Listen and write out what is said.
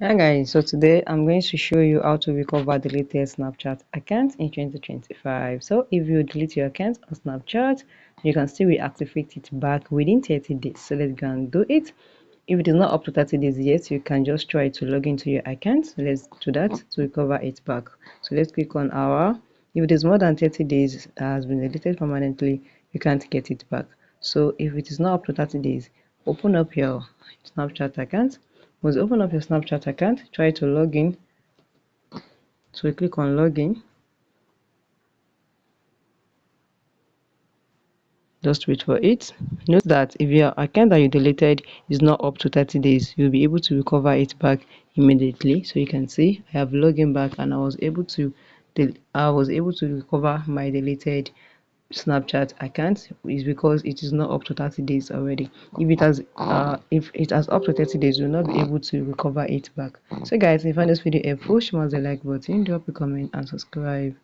Hi guys, so today I'm going to show you how to recover deleted Snapchat account in 2025. So if you delete your account on Snapchat, you can still reactivate it back within 30 days. So let's go and do it. If it is not up to 30 days yet, you can just try to log into your account. So let's do that to recover it back. So let's click on our. If it is more than 30 days that has been deleted permanently, you can't get it back. So if it is not up to 30 days, open up your Snapchat account. Once you open up your Snapchat account, try to log in. So you click on login. Just wait for it. Note that if your account that you deleted is not up to 30 days, you'll be able to recover it back immediately. So you can see I have logged in back and I was able to recover my deleted Snapchat account is because it is not up to 30 days already. If it has up to 30 days, you'll not be able to recover it back. So guys, if you find this video helpful, smash the like button, drop a comment and subscribe.